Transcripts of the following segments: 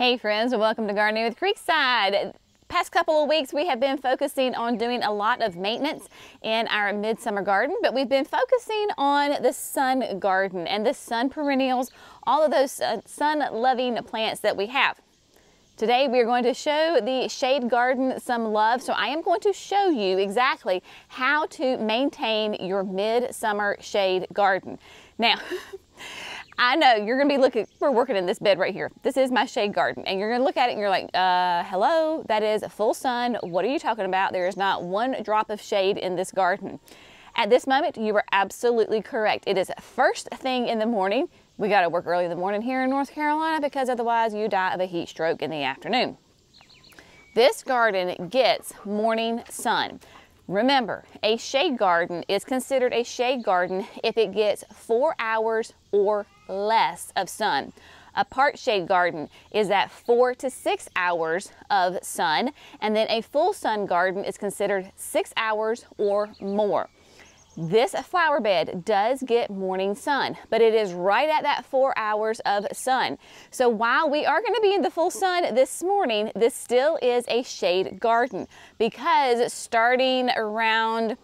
Hey friends, and welcome to Gardening with Creekside. Past couple of weeks we have been focusing on doing a lot of maintenance in our midsummer garden, but we've been focusing on the sun garden and the sun perennials, all of those sun-loving plants that we have. Today we are going to show the shade garden some love, so I am going to show you exactly how to maintain your midsummer shade garden. Now, I know you're gonna be looking, we're working in this bed right here. This is my shade garden, and you're gonna look at it and you're like, hello, that is full sun. What are you talking about? There is not one drop of shade in this garden. At this moment, you are absolutely correct. It is first thing in the morning. We gotta work early in the morning here in North Carolina because otherwise you die of a heat stroke in the afternoon. This garden gets morning sun. Remember, a shade garden is considered a shade garden if it gets 4 hours or less of sun. A part shade garden is at 4 to 6 hours of sun, and then a full sun garden is considered 6 hours or more. This flower bed does get morning sun, but it is right at that 4 hours of sun. So while we are going to be in the full sun this morning, this still is a shade garden because starting around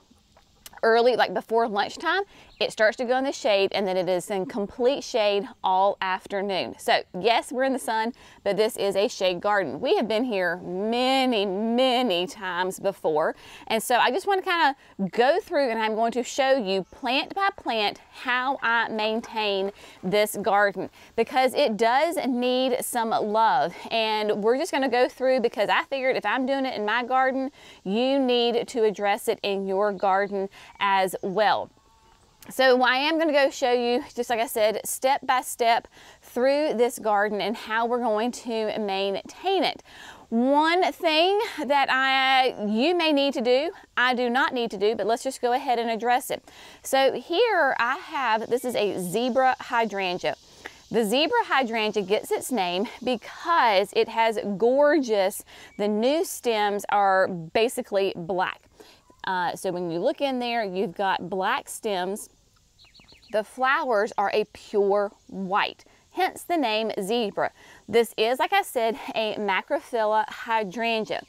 early, like before lunchtime, it starts to go in the shade, and then it is in complete shade all afternoon. So yes, we're in the sun, but this is a shade garden. We have been here many times before, and so I just want to kind of go through, and I'm going to show you plant by plant how I maintain this garden, because it does need some love, and we're just going to go through because I figured if I'm doing it in my garden, you need to address it in your garden as well. So I am going to go show you, just like I said, step by step through this garden and how we're going to maintain it. One thing that you may need to do, I do not need to do, but let's just go ahead and address it. So here I have, this is a zebra hydrangea. The zebra hydrangea gets its name because it has gorgeous, the new stems are basically black. So when you look in there, you've got black stems. The flowers are a pure white, hence the name zebra. This is, like I said, a macrophylla hydrangea.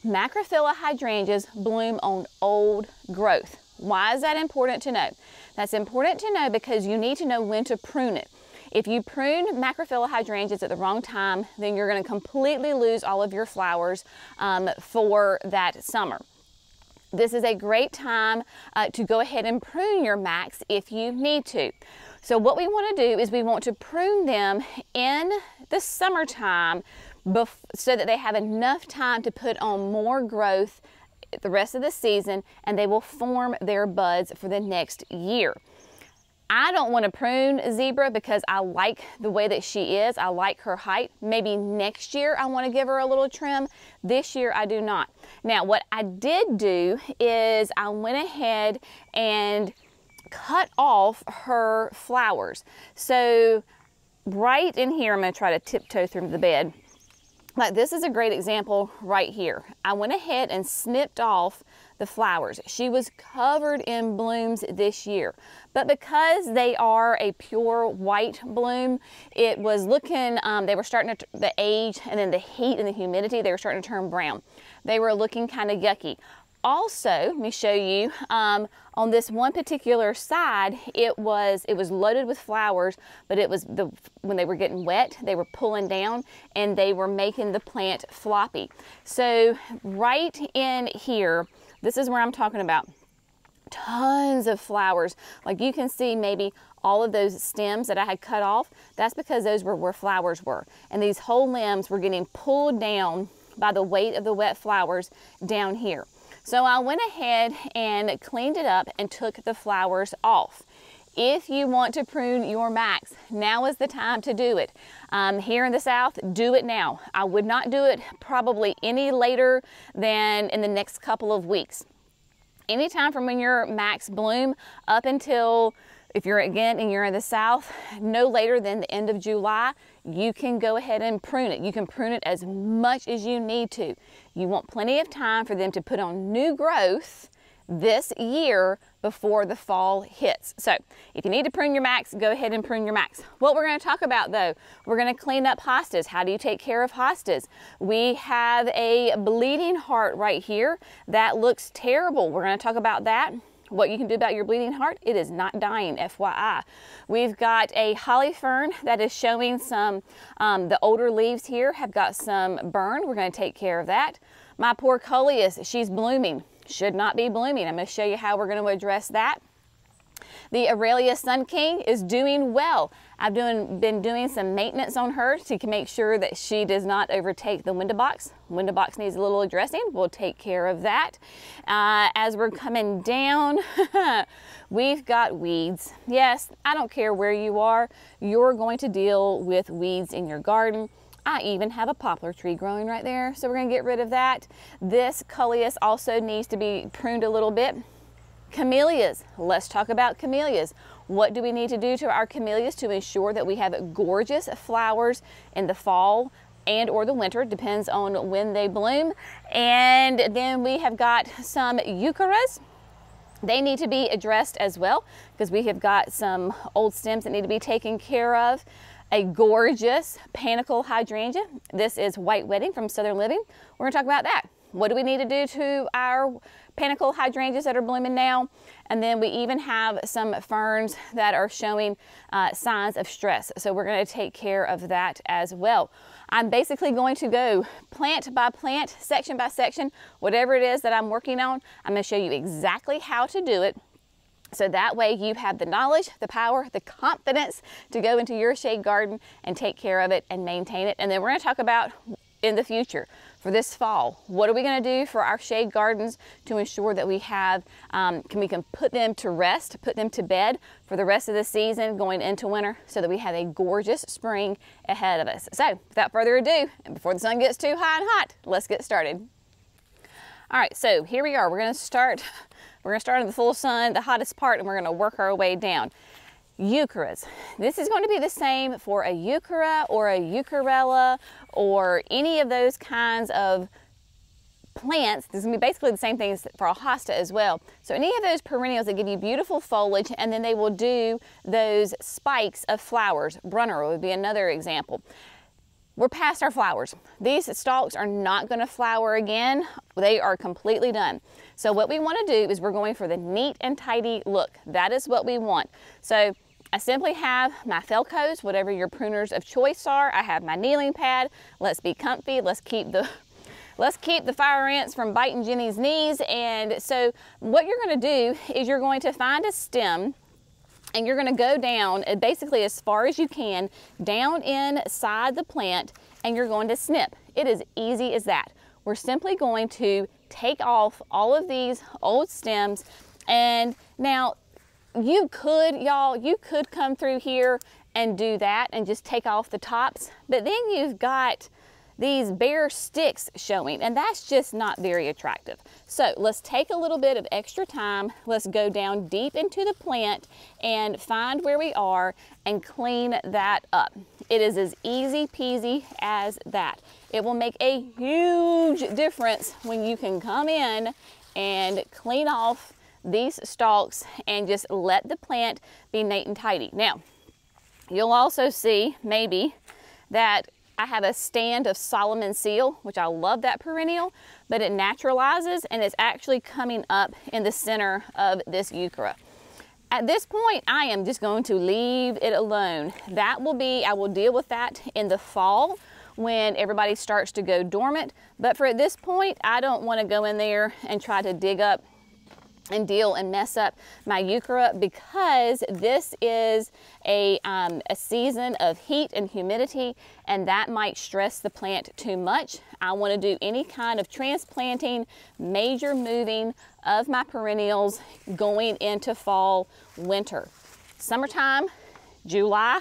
Macrophylla hydrangeas bloom on old growth. Why is that important to know? That's important to know because you need to know when to prune it. If you prune macrophylla hydrangeas at the wrong time, then you're going to completely lose all of your flowers for that summer. This is a great time to go ahead and prune your macs if you need to. So what we want to do is we want to prune them in the summertime so that they have enough time to put on more growth the rest of the season, and they will form their buds for the next year. I don't want to prune zebra because I like the way that she is. I like her height. Maybe next year I want to give her a little trim. This year I do not. Now what I did do is I went ahead and cut off her flowers. So right in here, I'm going to try to tiptoe through the bed. Like this is a great example right here. I went ahead and snipped off the flowers. She was covered in blooms this year, but because they are a pure white bloom, it was looking, they were starting to, the age and then the heat and the humidity, they were starting to turn brown. They were looking kind of yucky. Also, let me show you, on this one particular side, it was loaded with flowers, but it was when they were getting wet, they were pulling down and they were making the plant floppy. So right in here, this is where I'm talking about. Tons of flowers. Like you can see maybe all of those stems that I had cut off, that's because those were where flowers were. And these whole limbs were getting pulled down by the weight of the wet flowers down here. So I went ahead and cleaned it up and took the flowers off. If you want to prune your macs, now is the time to do it. Here in the South, do it now. I would not do it probably any later than in the next couple of weeks. Anytime from when your macs bloom up until, if you're again and you're in the South, no later than the end of July, you can go ahead and prune it. You can prune it as much as you need to. You want plenty of time for them to put on new growth this year before the fall hits. So if you need to prune your max, go ahead and prune your max. What we're going to talk about though, we're going to clean up hostas. How do you take care of hostas? We have a bleeding heart right here that looks terrible. We're going to talk about that. What you can do about your bleeding heart, it is not dying, FYI. We've got a holly fern that is showing some, the older leaves here have got some burn. We're going to take care of that. My poor coleus, she's blooming, should not be blooming. I'm going to show you how we're going to address that. The Aurelia Sun King is doing well. I've been doing some maintenance on her to make sure that she does not overtake the window box. Window box needs a little addressing. We'll take care of that. As we're coming down, we've got weeds. Yes, I don't care where you are, you're going to deal with weeds in your garden. I even have a poplar tree growing right there, so we're going to get rid of that. This coleus also needs to be pruned a little bit. Camellias, let's talk about camellias. What do we need to do to our camellias to ensure that we have gorgeous flowers in the fall and or the winter, depends on when they bloom. And then we have got some eucharas. They need to be addressed as well because we have got some old stems that need to be taken care of. A gorgeous panicle hydrangea. This is White Wedding from Southern Living. We're going to talk about that. What do we need to do to our panicle hydrangeas that are blooming now? And then we even have some ferns that are showing signs of stress. So we're going to take care of that as well. I'm basically going to go plant by plant, section by section, whatever it is that I'm working on. I'm going to show you exactly how to do it. So that way you have the knowledge, the power, the confidence to go into your shade garden and take care of it and maintain it. And then we're going to talk about in the future for this fall, what are we going to do for our shade gardens to ensure that we have, we can put them to rest, put them to bed for the rest of the season going into winter so that we have a gorgeous spring ahead of us. So without further ado, and before the sun gets too high and hot, let's get started. All right, so here we are. We're going to start in the full sun, the hottest part, and we're going to work our way down. Eucharas. This is going to be the same for a euchara or a eucharella or any of those kinds of plants. This is going to be basically the same thing for a hosta as well. So any of those perennials that give you beautiful foliage, and then they will do those spikes of flowers. Brunner would be another example. We're past our flowers. These stalks are not going to flower again. They are completely done. So what we want to do is we're going for the neat and tidy look. That is what we want. So I simply have my Felcos, whatever your pruners of choice are. I have my kneeling pad. Let's be comfy. Let's keep the fire ants from biting Jenny's knees. And so what you're going to do is you're going to find a stem and you're going to go down basically as far as you can down inside the plant, and you're going to snip. It is easy as that. We're simply going to take off all of these old stems. And now you could come through here and do that and just take off the tops, but then you've got these bare sticks showing, and that's just not very attractive. So let's take a little bit of extra time. Let's go down deep into the plant and find where we are and clean that up. It is as easy peasy as that. It will make a huge difference when you can come in and clean off these stalks and just let the plant be neat and tidy. Now, you'll also see maybe that I have a stand of Solomon Seal, which I love that perennial, but it naturalizes and it's actually coming up in the center of this euchara. At this point, I am just going to leave it alone. I will deal with that in the fall when everybody starts to go dormant. But for at this point, I don't want to go in there and try to dig up and deal and mess up my euchara, because this is a season of heat and humidity, and that might stress the plant too much. I want to do any kind of transplanting, major moving of my perennials going into fall, winter. Summertime, July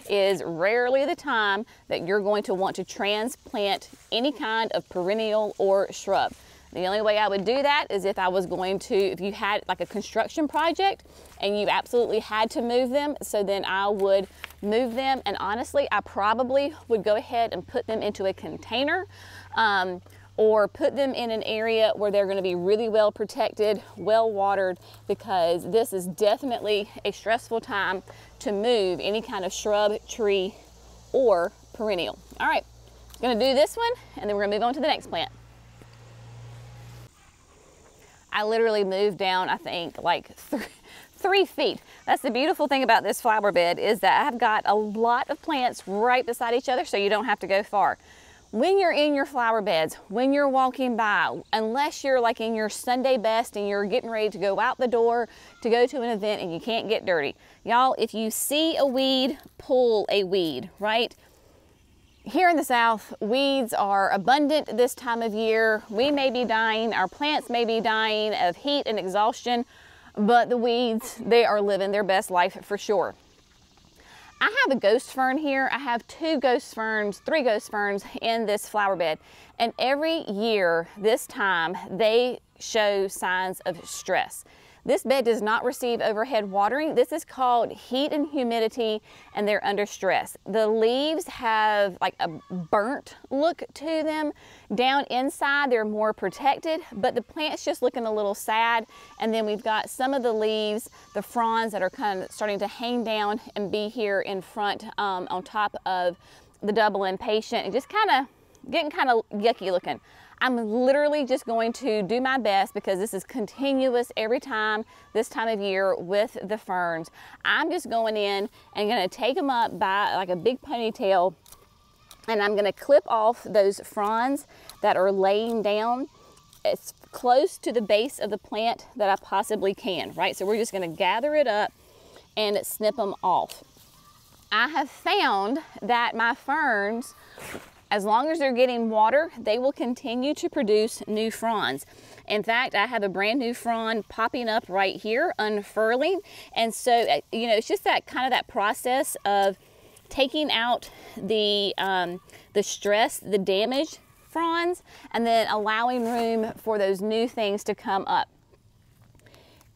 is rarely the time that you're going to want to transplant any kind of perennial or shrub. The only way I would do that is if you had like a construction project and you absolutely had to move them, so then I would move them, and honestly, I probably would go ahead and put them into a container, or put them in an area where they're going to be really well protected, well watered, because this is definitely a stressful time to move any kind of shrub, tree, or perennial. All right, I'm going to do this one, and then we're going to move on to the next plant. I literally moved down, I think, like 3 feet. That's the beautiful thing about this flower bed, is that I've got a lot of plants right beside each other, so you don't have to go far. When you're in your flower beds, when you're walking by, unless you're like in your Sunday best and you're getting ready to go out the door to go to an event and you can't get dirty. Y'all, if you see a weed, pull a weed, right? Here in the South, weeds are abundant this time of year. We may be dying, our plants may be dying of heat and exhaustion, but the weeds, they are living their best life for sure. I have a ghost fern here. I have 2 ghost ferns, 3 ghost ferns in this flower bed. And every year, this time, they show signs of stress. This bed does not receive overhead watering. This is called heat and humidity, and they're under stress. The leaves have like a burnt look to them. Down inside, they're more protected, but the plant's just looking a little sad. And then we've got some of the leaves, the fronds, that are kind of starting to hang down and be here in front on top of the double impatient, and just kind of getting kind of yucky looking. I'm literally just going to do my best, because this is continuous every time this time of year with the ferns. I'm just going in and going to take them up by like a big ponytail, and I'm going to clip off those fronds that are laying down as close to the base of the plant that I possibly can, right? So we're just going to gather it up and snip them off. I have found that my ferns, as long as they're getting water, they will continue to produce new fronds. In fact, I have a brand new frond popping up right here, unfurling. And so, you know, it's just that kind of that process of taking out the stress, the damaged fronds, and then allowing room for those new things to come up.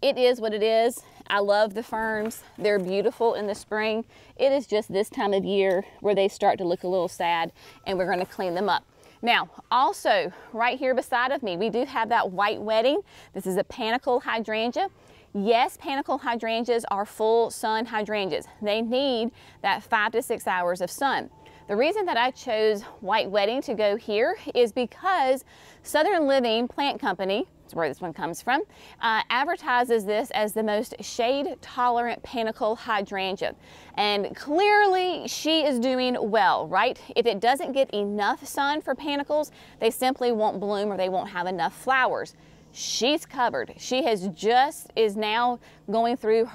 It is what it is. I love the ferns. They're beautiful in the spring. It is just this time of year where they start to look a little sad, and we're going to clean them up. Now, also right here beside of me, we do have that white wedding. This is a panicle hydrangea. Yes, panicle hydrangeas are full sun hydrangeas. They need that 5 to 6 hours of sun. The reason that I chose white wedding to go here is because Southern Living Plant Company, that's where this one comes from, advertises this as the most shade-tolerant panicle hydrangea. And clearly she is doing well, right? If it doesn't get enough sun for panicles, they simply won't bloom, or they won't have enough flowers. She's covered. She is now going through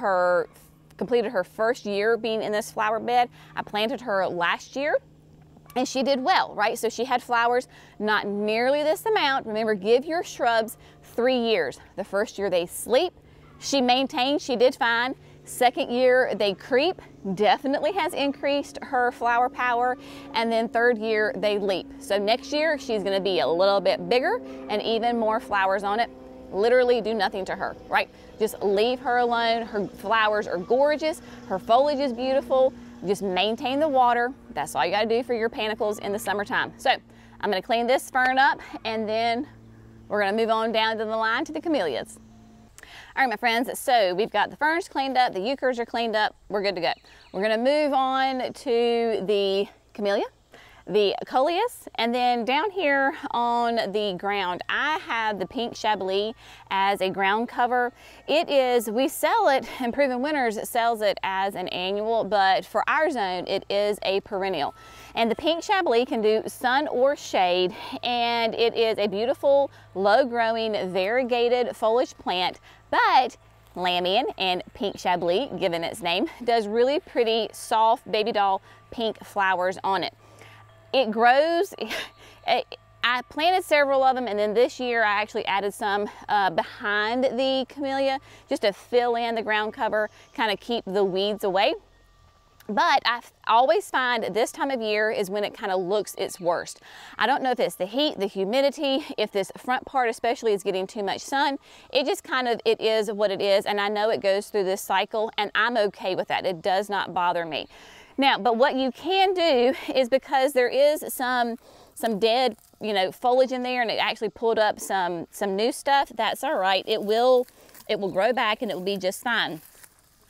completed her first year being in this flower bed. I planted her last year, and she did well, right? So she had flowers, not nearly this amount. Remember, give your shrubs 3 years. The first year they sleep. She maintained, she did fine. Second year they creep, definitely has increased her flower power. And then third year they leap. So next year she's gonna be a little bit bigger and even more flowers on it. Literally do nothing to her, right? Just leave her alone. Her flowers are gorgeous. Her foliage is beautiful. Just maintain the water. That's all you gotta do for your panicles in the summertime. So I'm gonna clean this fern up, and then we're gonna move on down to the line to the camellias. All right, my friends, so we've got the ferns cleaned up, the euchers are cleaned up, we're good to go. We're gonna move on to the camellia, the coleus, and then down here on the ground, I have the pink chablis as a ground cover. We sell it, and Proven Winners sells it as an annual, but for our zone, it is a perennial. And the pink chablis can do sun or shade, and it is a beautiful, low-growing, variegated foliage plant, but Lamian and pink chablis, given its name, does really pretty soft baby doll pink flowers on it. It grows. I planted several of them, and then this year I actually added some behind the camellia just to fill in the ground cover, kind of keep the weeds away. But I always find this time of year is when it kind of looks its worst. I don't know if it's the heat, the humidity, if this front part especially is getting too much sun. It just it is what it is, and I know it goes through this cycle, and I'm okay with that. It does not bother me. Now, but what you can do is, because there is some dead, you know, foliage in there, and it actually pulled up some new stuff, that's all right. It will grow back and it will be just fine.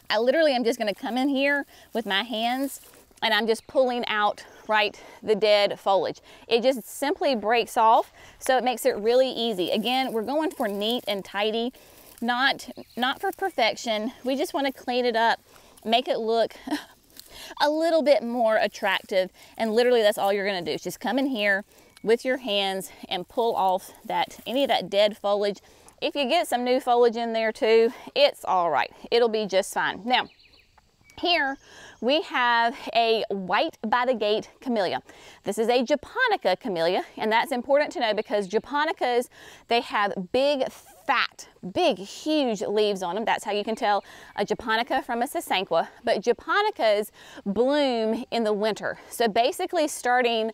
I literally am just going to come in here with my hands and I'm just pulling out, right, the dead foliage. It just simply breaks off, so it makes it really easy. Again, we're going for neat and tidy, not for perfection. We just want to clean it up, make it look a little bit more attractive, and literally that's all you're going to do is just come in here with your hands and pull off any of that dead foliage. If you get some new foliage in there too, it's all right. It'll be just fine. Now, here we have a white by the gate camellia. This is a japonica camellia, and that's important to know because japonicas, they have big, fat, big, huge leaves on them. That's how you can tell a japonica from a sasanqua. But japonicas bloom in the winter. So basically starting,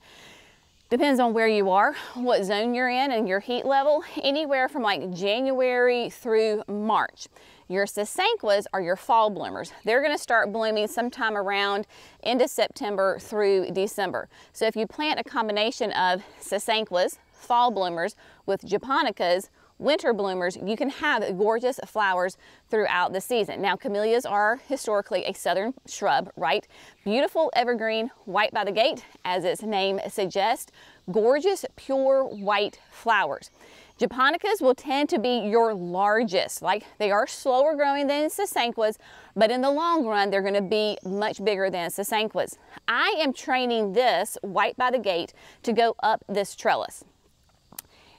depends on where you are, what zone you're in and your heat level, anywhere from like January through March. Your sasanquas are your fall bloomers. They're going to start blooming sometime around into September through December. So if you plant a combination of sasanquas, fall bloomers, with japonicas, winter bloomers, you can have gorgeous flowers throughout the season. Now, camellias are historically a southern shrub, right? Beautiful evergreen, white by the gate, as its name suggests. Gorgeous, pure white flowers. Japonicas will tend to be your largest. Like, they are slower growing than sasanquas, but in the long run, they're going to be much bigger than sasanquas. I am training this white by the gate to go up this trellis.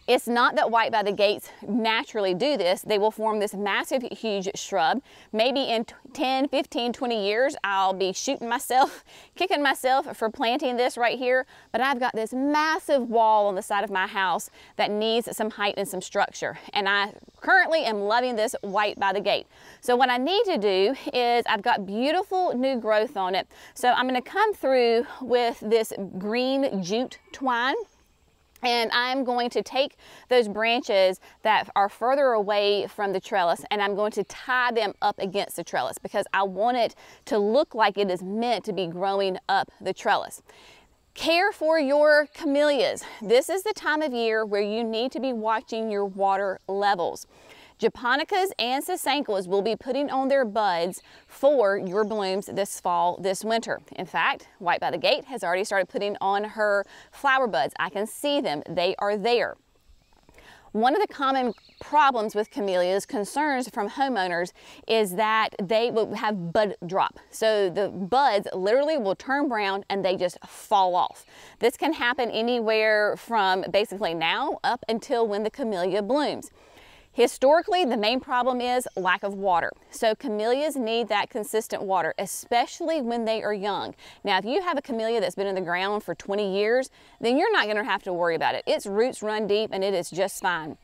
It's not that white by the gates naturally do this. They will form this massive, huge shrub. Maybe in 10, 15, 20 years, I'll be shooting myself, kicking myself for planting this right here. But I've got this massive wall on the side of my house that needs some height and some structure. And I currently am loving this white by the gate. So what I need to do is, I've got beautiful new growth on it. So I'm going to come through with this green jute twine. And I'm going to take those branches that are further away from the trellis, and I'm going to tie them up against the trellis because I want it to look like it is meant to be growing up the trellis. Care for your camellias. This is the time of year where you need to be watching your water levels. Japonicas and sasanquas will be putting on their buds for your blooms this fall, this winter. In fact, white by the gate has already started putting on her flower buds. I can see them. They are there. One of the common problems with camellias, concerns from homeowners, is that they will have bud drop. So the buds literally will turn brown and they just fall off. This can happen anywhere from basically now up until when the camellia blooms. Historically, the main problem is lack of water. So camellias need that consistent water, especially when they are young. Now, if you have a camellia that's been in the ground for 20 years, then you're not going to have to worry about it. Its roots run deep and it is just fine.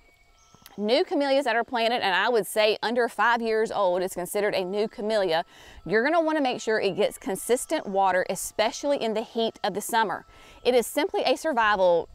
New camellias that are planted, and I would say under 5 years old is considered a new camellia, you're going to want to make sure it gets consistent water, especially in the heat of the summer. It is simply a survival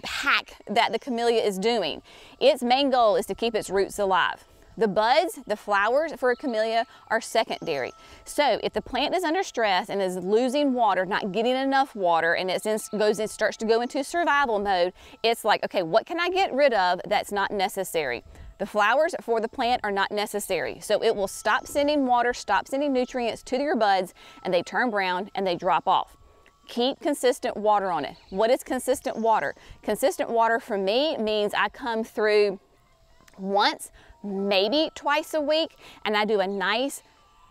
hack that the camellia is doing. Its main goal is to keep its roots alive. The buds, the flowers for a camellia are secondary. So if the plant is under stress and is losing water, not getting enough water, and it starts to go into survival mode, it's like, okay, what can I get rid of that's not necessary? The flowers for the plant are not necessary. So it will stop sending water, stop sending nutrients to your buds, and they turn brown and they drop off. Keep consistent water on it. What is consistent water? Consistent water for me means I come through once, maybe twice a week, and I do a nice,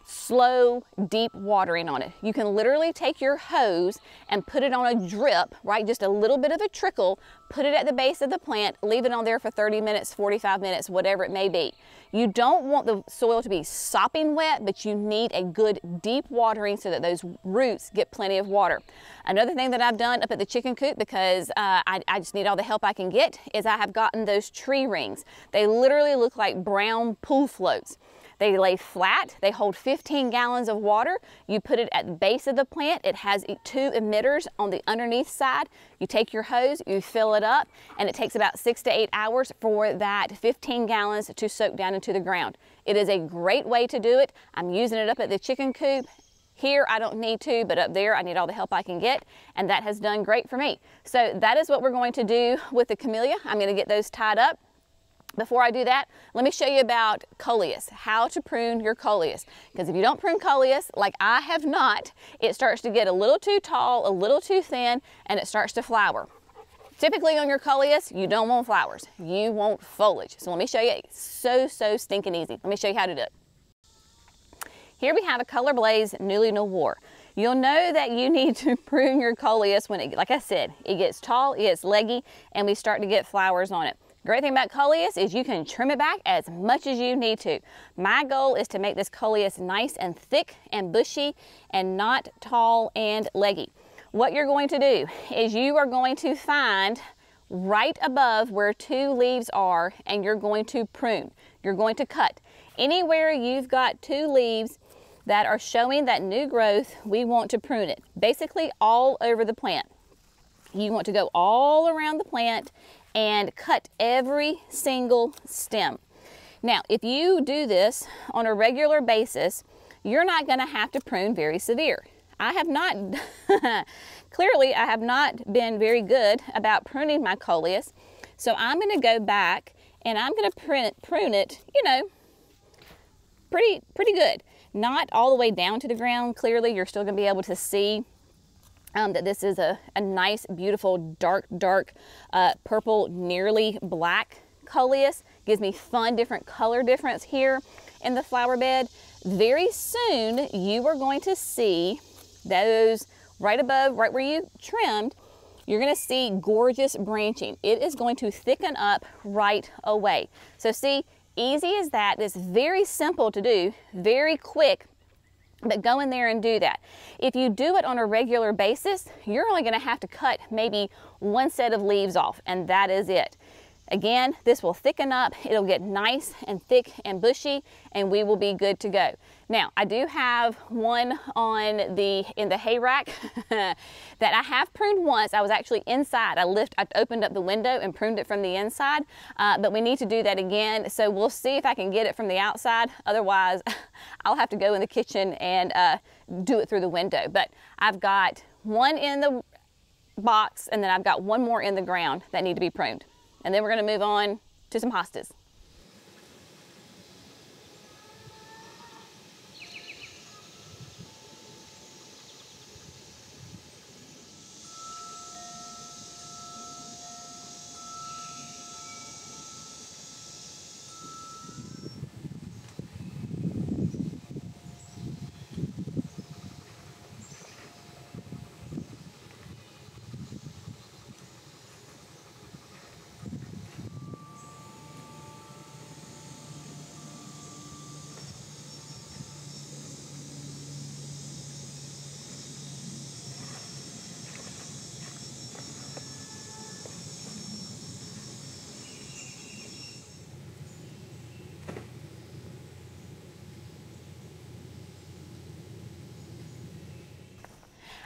slow, deep watering on it. You can literally take your hose and put it on a drip, right? Just a little bit of a trickle, put it at the base of the plant, leave it on there for 30 minutes, 45 minutes, whatever it may be. You don't want the soil to be sopping wet, but you need a good deep watering so that those roots get plenty of water. Another thing that I've done up at the chicken coop, because I just need all the help I can get, is I have gotten those tree rings. They literally look like brown pool floats. They lay flat, they hold 15 gallons of water. You put it at the base of the plant. It has 2 emitters on the underneath side. You take your hose, you fill it up, and it takes about 6 to 8 hours for that 15 gallons to soak down into the ground. It is a great way to do it. I'm using it up at the chicken coop. Here, I don't need to, but up there, I need all the help I can get, and that has done great for me. So that is what we're going to do with the camellia. I'm going to get those tied up. Before I do that, let me show you about coleus, how to prune your coleus. Because if you don't prune coleus, like I have not, it starts to get a little too tall, a little too thin, and it starts to flower. Typically on your coleus, you don't want flowers, you want foliage. So let me show you, it's so stinking easy. Let me show you how to do it. Here we have a Color Blaze Newly Noir. You'll know that you need to prune your coleus when it, like I said, it gets tall, it gets leggy, and we start to get flowers on it. Great thing about coleus is you can trim it back as much as you need to. My goal is to make this coleus nice and thick and bushy and not tall and leggy. What you're going to do is you are going to find right above where 2 leaves are, and you're going to prune. You're going to cut. Anywhere you've got 2 leaves that are showing that new growth, we want to prune it. Basically all over the plant. You want to go all around the plant and cut every single stem. Now, if you do this on a regular basis, you're not going to have to prune very severe. I have not, clearly I have not been very good about pruning my coleus, so I'm going to go back and I'm going to prune it, you know, pretty good. Not all the way down to the ground. Clearly, you're still going to be able to see that this is a nice, beautiful, dark purple, nearly black coleus. Gives me fun, different color difference here in the flower bed. Very soon, you are going to see those right above, right where you trimmed, you're going to see gorgeous branching. It is going to thicken up right away. So see, easy as that. It's very simple to do, very quick. But go in there and do that. If you do it on a regular basis, you're only going to have to cut maybe 1 set of leaves off, and that is it. Again, this will thicken up, it'll get nice and thick and bushy, and we will be good to go. Now, I do have one in the hay rack that I have pruned once. I was actually inside. I opened up the window and pruned it from the inside, but we need to do that again. So we'll see if I can get it from the outside. Otherwise, I'll have to go in the kitchen and do it through the window. But I've got one in the box, and then I've got one more in the ground that need to be pruned. And then we're going to move on to some hostas.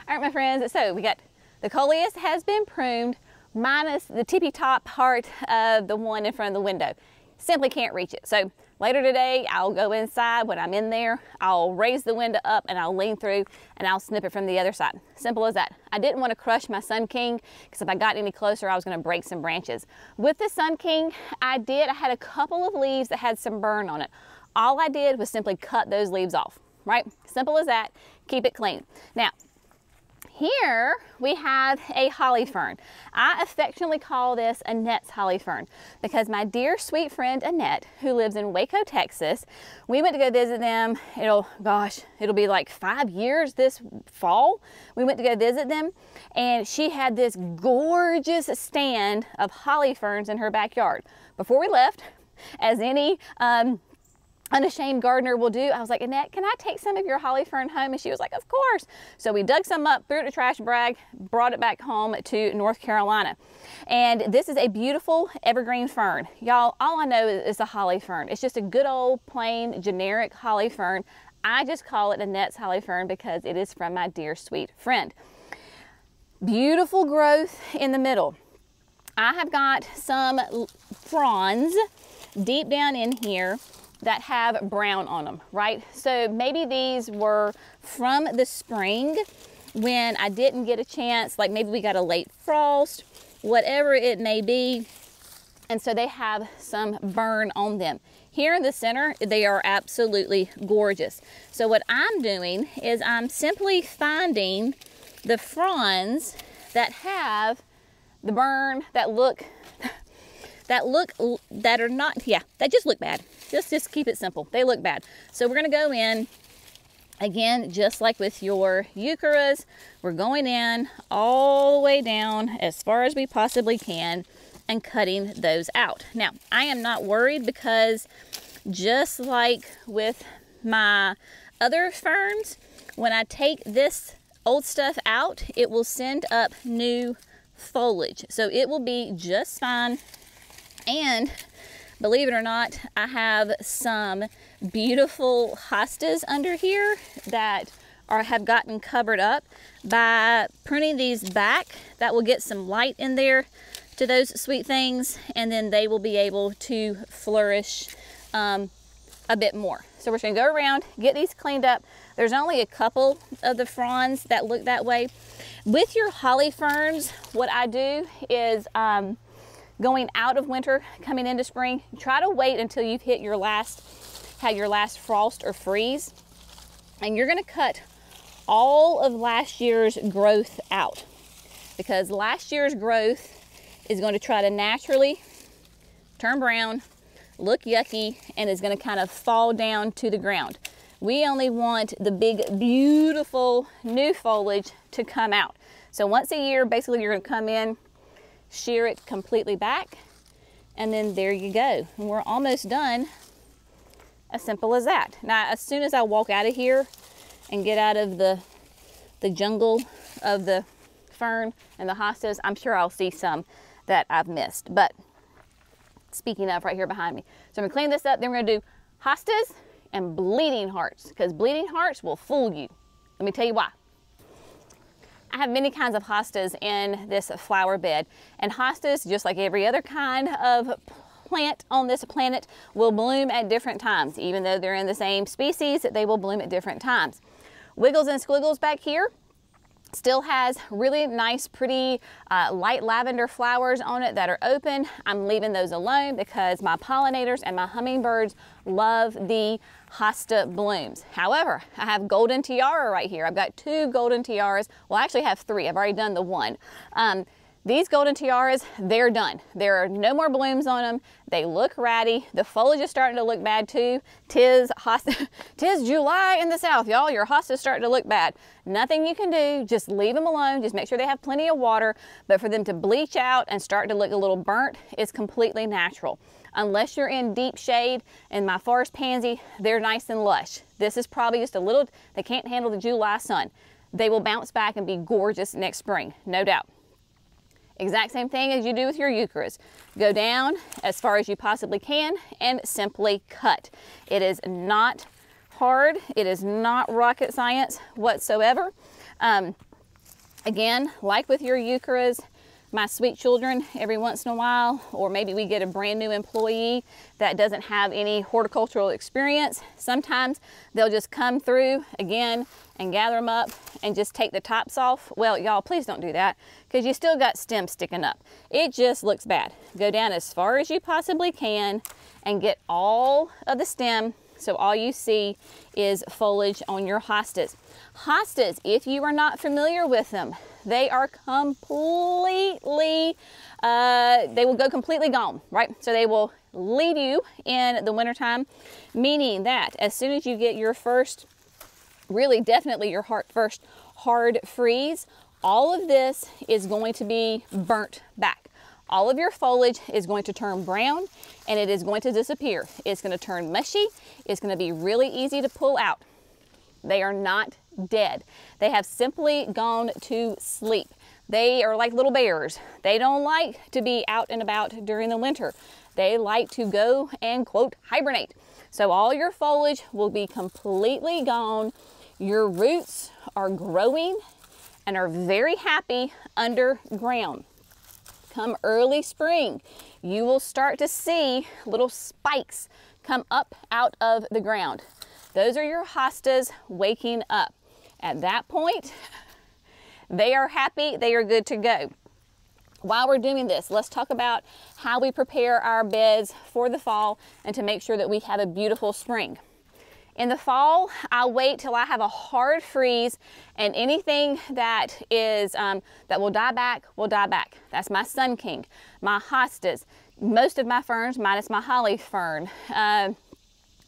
All right, my friends, so we got the coleus has been pruned minus the tippy top part of the one in front of the window. Simply can't reach it. So later today, I'll go inside. When I'm in there, I'll raise the window up and I'll lean through and I'll snip it from the other side. Simple as that. I didn't want to crush my Sun King because if I got any closer, I was going to break some branches. With the Sun King, I had a couple of leaves that had some burn on it. All I did was simply cut those leaves off, right? Simple as that. Keep it clean. Now, here we have a holly fern. I affectionately call this Annette's holly fern because my dear sweet friend Annette, who lives in Waco, Texas, we went to go visit them. It'll be like 5 years this fall. We went to go visit them, and she had this gorgeous stand of holly ferns in her backyard. Before we left, as any unashamed gardener will do, I was like, Annette, can I take some of your holly fern home? And she was like, of course. So we dug some up, threw it in a trash bag, brought it back home to North Carolina. And this is a beautiful evergreen fern. Y'all, all I know is a holly fern. It's just a good old plain generic holly fern. I just call it Annette's holly fern because it is from my dear sweet friend. Beautiful growth in the middle. I have got some fronds deep down in here. that have brown on them, right? So maybe these were from the spring when I didn't get a chance, like maybe we got a late frost, whatever it may be. And so they have some burn on them. Here in the center, they are absolutely gorgeous. So what I'm doing is I'm simply finding the fronds that have the burn that are not, yeah, that just look bad. Just keep it simple. They look bad. So we're gonna go in, again, just like with your eucharis, we're going in all the way down as far as we possibly can and cutting those out. Now, I am not worried because just like with my other ferns, when I take this old stuff out, it will send up new foliage. So it will be just fine. And believe it or not, I have some beautiful hostas under here that have gotten covered up. By pruning these back, that will get some light in there to those sweet things, and then they will be able to flourish a bit more. So we're just gonna go around, get these cleaned up. There's only a couple of the fronds that look that way. With your holly ferns, what I do is going out of winter, coming into spring, try to wait until you've hit your last frost or freeze. And you're gonna cut all of last year's growth out, because last year's growth is going to try to naturally turn brown, look yucky, and is going to kind of fall down to the ground. We only want the big, beautiful new foliage to come out. So once a year, basically you're going to come in, shear it completely back, and then there you go. And we're almost done. As simple as that. Now, as soon as I walk out of here and get out of the jungle of the fern and the hostas, I'm sure I'll see some that I've missed. But speaking of, right here behind me. So I'm gonna clean this up, then we're gonna do hostas and bleeding hearts, because bleeding hearts will fool you. Let me tell you why. I have many kinds of hostas in this flower bed, and hostas, just like every other kind of plant on this planet, will bloom at different times. Even though they're in the same species, they will bloom at different times. Wiggles and Squiggles back here still has really nice, pretty light lavender flowers on it that are open. I'm leaving those alone because my pollinators and my hummingbirds love the hosta blooms. However, I have golden tiara right here. I've got 2 golden tiaras. Well, I actually have 3. I've already done the 1. These golden tiaras, they're done. There are no more blooms on them. They look ratty. The foliage is starting to look bad too. Tis July in the south, y'all. Your hosta's starting to look bad. Nothing you can do, just leave them alone. Just make sure they have plenty of water. But for them to bleach out and start to look a little burnt is completely natural. Unless you're in deep shade, and my forest pansy, they're nice and lush. This is probably just a little, they can't handle the July sun. They will bounce back and be gorgeous next spring, no doubt. Exact same thing as you do with your eucharis. Go down as far as you possibly can and simply cut. It is not hard. It is not rocket science whatsoever. Again, like with your eucharis, my sweet children, every once in a while, or maybe we get a brand new employee that doesn't have any horticultural experience, sometimes they'll just come through again and gather them up and just take the tops off. Well, y'all, please don't do that, because you still got stems sticking up. It just looks bad. Go down as far as you possibly can and get all of the stem, so all you see is foliage on your hostas. Hostas, if you are not familiar with them, they are completely, they will go completely gone, right? So they will leave you in the wintertime, meaning that as soon as you get your first, really definitely your first hard freeze, all of this is going to be burnt back. All of your foliage is going to turn brown and it is going to disappear. It's going to turn mushy. It's going to be really easy to pull out. They are not dead. They have simply gone to sleep. They are like little bears. They don't like to be out and about during the winter. They like to go and, quote, hibernate. So all your foliage will be completely gone. Your roots are growing and are very happy underground. Come early spring, you will start to see little spikes come up out of the ground. Those are your hostas waking up. At that point, they are happy, they are good to go. While we're doing this, let's talk about how we prepare our beds for the fall and to make sure that we have a beautiful spring. In the fall, I'll wait till I have a hard freeze, and anything that is that will die back will die back. That's my Sun King, my hostas, most of my ferns minus my holly fern,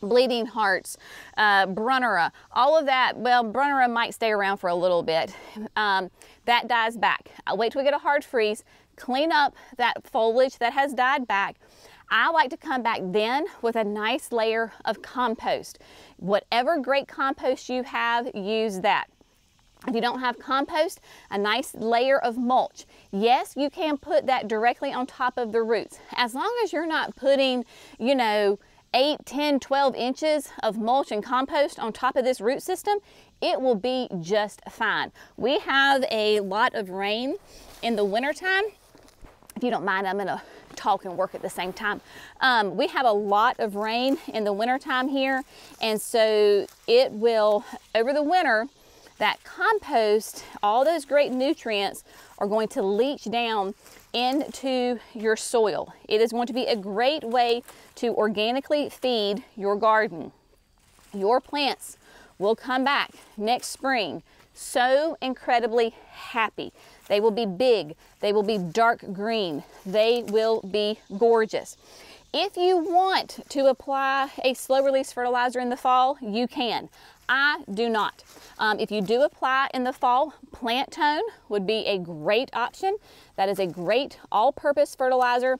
bleeding hearts, brunnera, all of that. Well, brunnera might stay around for a little bit. That dies back. I'll wait till we get a hard freeze, clean up that foliage that has died back. I like to come back then with a nice layer of compost. Whatever great compost you have, use that. If you don't have compost, a nice layer of mulch. Yes, you can put that directly on top of the roots. As long as you're not putting, 8, 10, 12 inches of mulch and compost on top of this root system, it will be just fine. We have a lot of rain in the wintertime. If you don't mind, I'm gonna talk and work at the same time. We have a lot of rain in the wintertime here, and so it will, over the winter, that compost, all those great nutrients are going to leach down into your soil. It is going to be a great way to organically feed your garden. Your plants will come back next spring so incredibly happy. They will be big, they will be dark green, they will be gorgeous. If you want to apply a slow release fertilizer in the fall, you can. I do not. If you do apply in the fall, Plant Tone would be a great option. That is a great all-purpose fertilizer.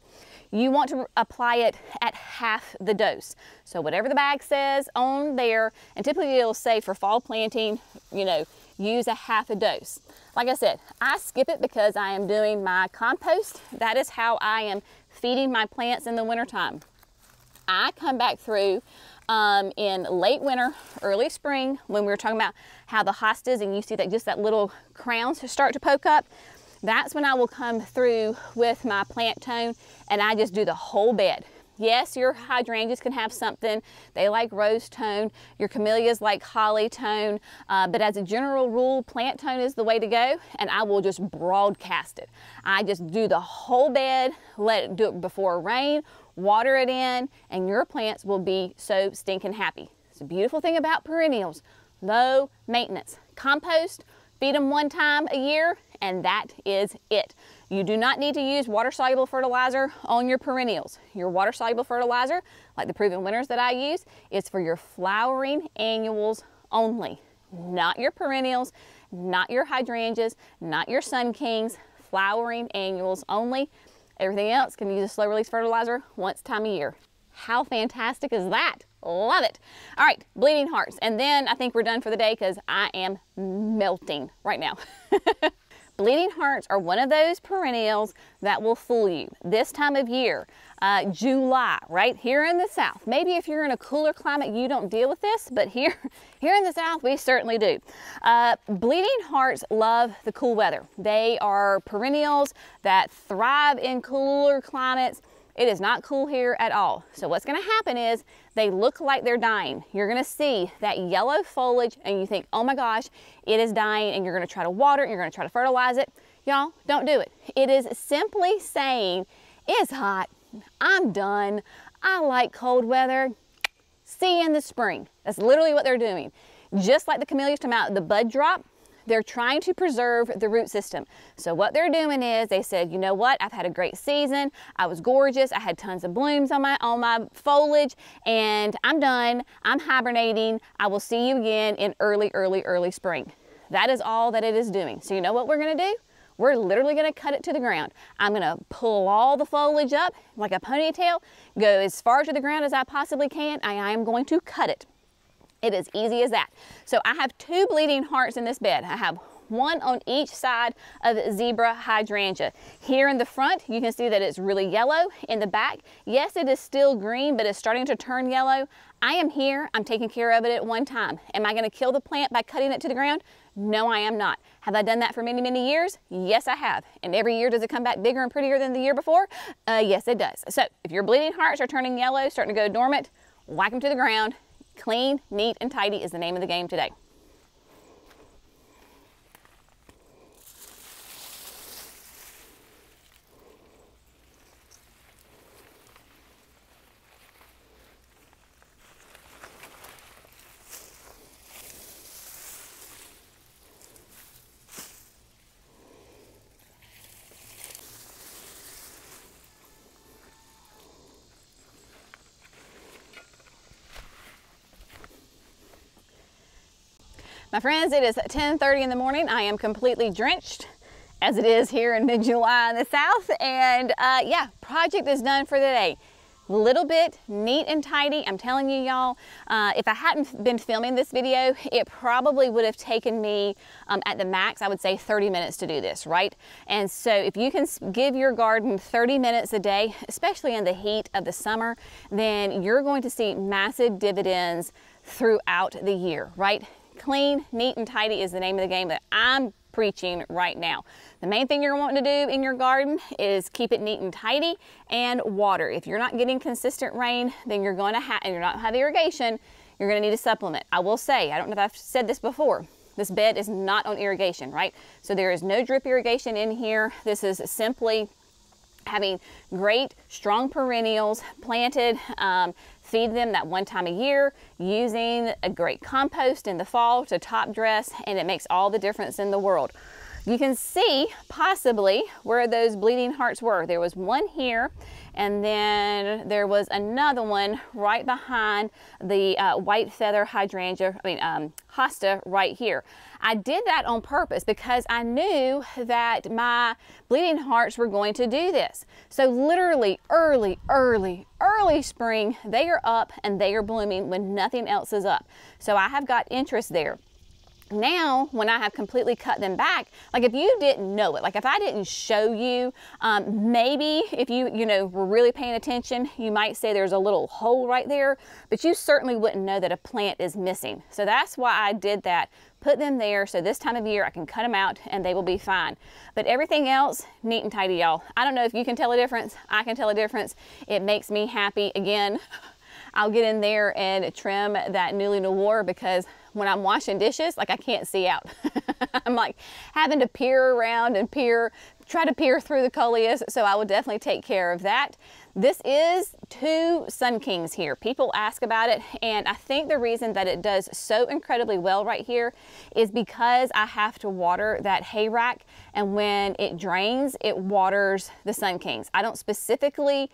You want to apply it at half the dose. So whatever the bag says on there, and typically it'll say for fall planting, use a half a dose. Like I said, I skip it because I am doing my compost. That is how I am feeding my plants in the wintertime. I come back through in late winter, early spring, when we were talking about how the hostas, and you see that just that little crowns start to poke up. That's when I will come through with my Plant Tone, and I just do the whole bed. Yes, your hydrangeas can have something. They like rose tone. Your camellias like holly tone. But as a general rule, Plant Tone is the way to go, and I will just broadcast it. I just do the whole bed, let it do it before rain, water it in, and your plants will be so stinking happy. It's a beautiful thing about perennials. Low maintenance. Compost, feed them one time a year, and that is it. You do not need to use water-soluble fertilizer on your perennials. Your water-soluble fertilizer, like the Proven Winners that I use, is for your flowering annuals only. Not your perennials, not your hydrangeas, not your Sun Kings, flowering annuals only. Everything else can use a slow-release fertilizer once time a year. How fantastic is that? Love it. All right, bleeding hearts. And then I think we're done for the day because I am melting right now. Bleeding hearts are one of those perennials that will fool you this time of year, July, right here in the South. Maybe if you're in a cooler climate, you don't deal with this, but here in the South, we certainly do. Bleeding hearts love the cool weather. They are perennials that thrive in cooler climates. It is not cool here at all. So what's going to happen is they look like they're dying. You're going to see that yellow foliage and you think, oh my gosh, it is dying, and you're going to try to water it, and you're going to try to fertilize it. Y'all, don't do it. It is simply saying, it's hot, I'm done, I like cold weather, see you in the spring. That's literally what they're doing. Just like the camellias come out, the bud drop, they're trying to preserve the root system. So what they're doing is they said, you know what, I've had a great season, I was gorgeous, I had tons of blooms on my foliage, and I'm done, I'm hibernating, I will see you again in early spring. That is all that it is doing. So you know what we're gonna do? We're literally gonna cut it to the ground. I'm gonna pull all the foliage up like a ponytail, go as far to the ground as I possibly can, and I am going to cut it. It is easy as that. So I have 2 bleeding hearts in this bed. I have one on each side of zebra hydrangea. Here in the front, you can see that it's really yellow. In the back, yes, it is still green, but it's starting to turn yellow. I am here, I'm taking care of it at one time. Am I gonna kill the plant by cutting it to the ground? No, I am not. Have I done that for many years? Yes, I have. And every year, does it come back bigger and prettier than the year before? Yes, it does. So if your bleeding hearts are turning yellow, starting to go dormant, whack them to the ground. Clean, neat, and tidy is the name of the game today. My friends, it is 10:30 in the morning. I am completely drenched, as it is here in mid-July in the South. And yeah, project is done for the day. Little bit neat and tidy. I'm telling you, y'all, if I hadn't been filming this video, it probably would have taken me at the max, I would say 30 minutes to do this, right? And so if you can give your garden 30 minutes a day, especially in the heat of the summer, then you're going to see massive dividends throughout the year, right? Clean, neat, and tidy is the name of the game that I'm preaching right now. The main thing you're wanting to do in your garden is keep it neat and tidy and water. If you're not getting consistent rain, then you're going to have, and you're not have irrigation, you're going to need a supplement. I will say, I don't know if I've said this before, this bed is not on irrigation, right? So there is no drip irrigation in here. This is simply having great, strong perennials planted, feed them that one time a year, using a great compost in the fall to top dress, and it makes all the difference in the world. You can see possibly where those bleeding hearts were. There was one here, and then there was another one right behind the white feather hydrangea, hosta right here. I did that on purpose because I knew that my bleeding hearts were going to do this. So literally early spring, they are up and they are blooming when nothing else is up. So I have got interest there. Now, when I have completely cut them back, like if you didn't know it, like if I didn't show you, maybe if you were really paying attention, you might say there's a little hole right there, but you certainly wouldn't know that a plant is missing. So that's why I did that, put them there, so this time of year I can cut them out and they will be fine. But everything else, neat and tidy, y'all. I don't know if you can tell a difference. I can tell a difference. It makes me happy. Again, I'll get in there and trim that Newly Noir because when I'm washing dishes, like I can't see out. I'm like having to peer around and try to peer through the coleus, so I will definitely take care of that. This is 2 Sun Kings here. People ask about it, and I think the reason that it does so incredibly well right here is because I have to water that hay rack, and when it drains, it waters the Sun Kings. I don't specifically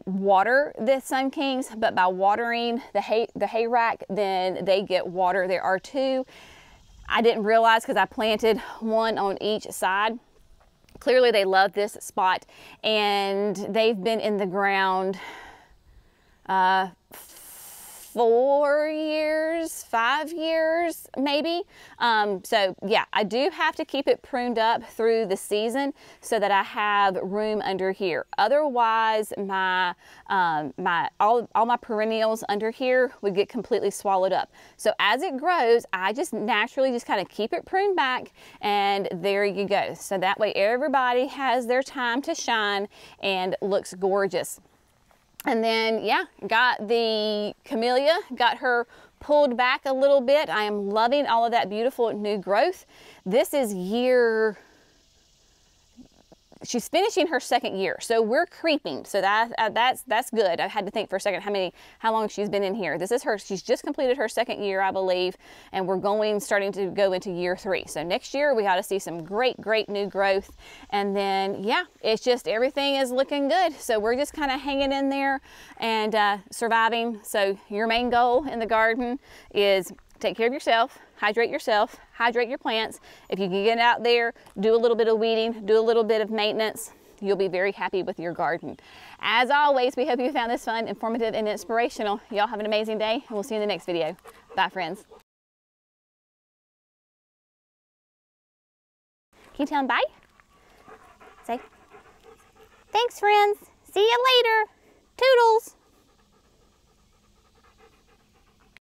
water the Sun Kings, but by watering the hay rack, then they get water. There are 2. I didn't realize because I planted one on each side. Clearly they love this spot, and they've been in the ground 4 years, 5 years, maybe. So yeah, I do have to keep it pruned up through the season so that I have room under here. Otherwise, my all my perennials under here would get completely swallowed up. So as it grows, I just naturally just kind of keep it pruned back, and there you go. So that way everybody has their time to shine and looks gorgeous. And then, yeah, got the camellia, got her pulled back a little bit. I am loving all of that beautiful new growth. This is she's finishing her 2nd year, so we're creeping. So that's good. I had to think for a second how long she's been in here. She's just completed her 2nd year, I believe, and we're starting to go into year 3. So next year we ought to see some great new growth. And then yeah, it's just everything is looking good. So we're just kind of hanging in there and surviving. So your main goal in the garden is take care of yourself, hydrate your plants. If you can get out there, do a little bit of weeding, do a little bit of maintenance, you'll be very happy with your garden. As always, we hope you found this fun, informative, and inspirational. Y'all have an amazing day, and we'll see you in the next video. Bye, friends. Can you tell them bye? Say, thanks, friends. See you later. Toodles.